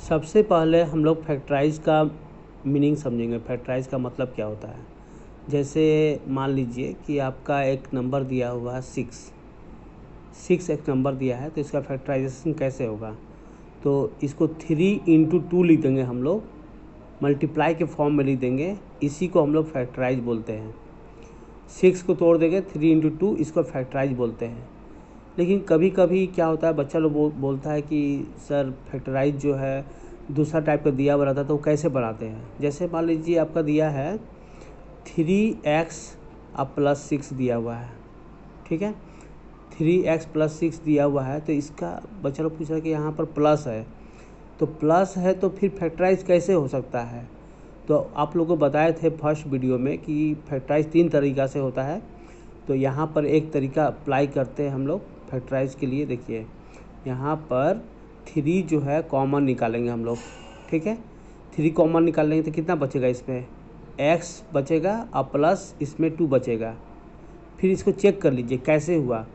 सबसे पहले हम लोग फैक्टराइज का मीनिंग समझेंगे। फैक्टराइज का मतलब क्या होता है। जैसे मान लीजिए कि आपका एक नंबर दिया हुआ है 6 एक नंबर दिया है, तो इसका फैक्टराइजेशन कैसे होगा। तो इसको 3 × 2 लिख देंगे हम लोग, मल्टीप्लाई के फॉर्म में लिख देंगे, इसी को हम लोग फैक्टराइज बोलते हैं। 6 को तोड़ देंगे 3 × 2, इसको फैक्टराइज बोलते हैं। लेकिन कभी कभी क्या होता है, बच्चा लोग बोलता है कि सर फैक्टराइज जो है दूसरा टाइप का दिया हुआ रहता है, तो वो कैसे बनाते हैं। जैसे मान लीजिए आपका दिया है 3x अब +6 दिया हुआ है, ठीक है। 3x + 6 दिया हुआ है, तो इसका बच्चा लोग पूछ रहा है कि यहाँ पर प्लस है, तो प्लस है तो फिर फैक्टराइज कैसे हो सकता है। तो आप लोगों को बताए थे फर्स्ट वीडियो में कि फैक्टराइज 3 तरीक़ा से होता है। तो यहाँ पर एक तरीका अप्लाई करते हैं हम लोग फैक्टराइज के लिए। देखिए यहाँ पर 3 जो है कॉमन निकालेंगे हम लोग, ठीक है। 3 कॉमन निकालेंगे तो कितना बचेगा, इसमें x बचेगा और प्लस इसमें 2 बचेगा। फिर इसको चेक कर लीजिए कैसे हुआ।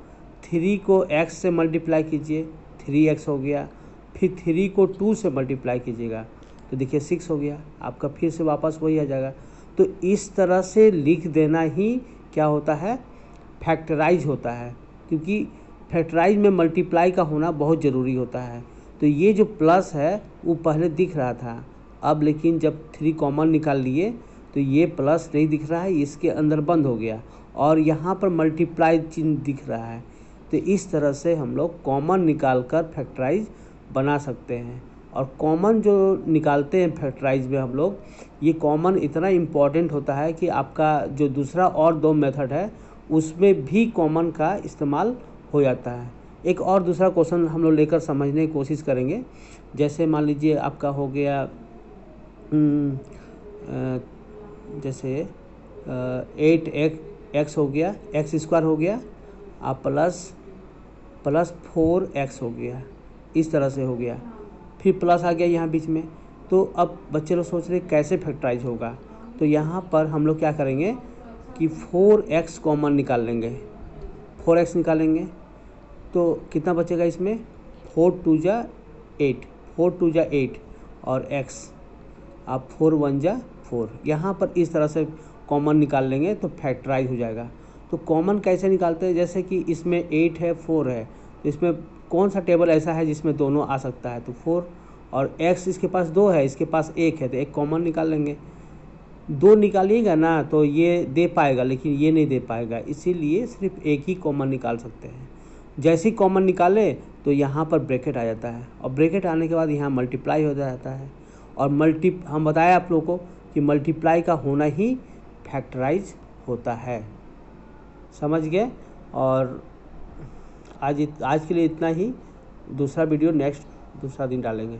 3 को x से मल्टीप्लाई कीजिए, 3x हो गया। फिर 3 को 2 से मल्टीप्लाई कीजिएगा तो देखिए 6 हो गया आपका, फिर से वापस वही आ जाएगा। तो इस तरह से लिख देना ही क्या होता है, फैक्टराइज होता है। क्योंकि फैक्टराइज में मल्टीप्लाई का होना बहुत ज़रूरी होता है। तो ये जो प्लस है वो पहले दिख रहा था, अब लेकिन जब 3 कॉमन निकाल लिए तो ये प्लस नहीं दिख रहा है, इसके अंदर बंद हो गया और यहाँ पर मल्टीप्लाई चिन्ह दिख रहा है। तो इस तरह से हम लोग कॉमन निकाल कर फैक्टराइज बना सकते हैं। और कॉमन जो निकालते हैं फैक्टराइज में हम लोग, ये कॉमन इतना इम्पॉर्टेंट होता है कि आपका जो दूसरा और 2 मेथड है उसमें भी कॉमन का इस्तेमाल हो जाता है। एक और दूसरा क्वेश्चन हम लोग लेकर समझने की कोशिश करेंगे। जैसे मान लीजिए आपका हो गया जैसे 8x हो गया, x² हो गया आप प्लस 4x हो गया, इस तरह से हो गया। फिर प्लस आ गया यहाँ बीच में। तो अब बच्चे लोग सोच रहे कैसे फैक्टराइज होगा। तो यहाँ पर हम लोग क्या करेंगे कि 4x कॉमन निकाल लेंगे, 4x निकालेंगे तो कितना बचेगा इसमें, 4 2 जा 8, 4 2 जा 8 और x आप 4 1 जा 4। यहाँ पर इस तरह से कॉमन निकाल लेंगे तो फैक्टराइज हो जाएगा। तो कॉमन कैसे निकालते हैं, जैसे कि इसमें 8 है 4 है, तो इसमें कौन सा टेबल ऐसा है जिसमें दोनों आ सकता है, तो 4। और x इसके पास 2 है, इसके पास 1 है, तो एक कॉमन निकाल लेंगे। 2 निकालिएगा ना तो ये दे पाएगा, लेकिन ये नहीं दे पाएगा, इसीलिए सिर्फ एक ही कॉमन निकाल सकते हैं। जैसे ही कॉमन निकाले तो यहाँ पर ब्रैकेट आ जाता है, और ब्रैकेट आने के बाद यहाँ मल्टीप्लाई हो जाता है। और हम बताए आप लोगों को कि मल्टीप्लाई का होना ही फैक्टराइज होता है, समझ गए। और आज के लिए इतना ही। दूसरा वीडियो नेक्स्ट दूसरा दिन डालेंगे।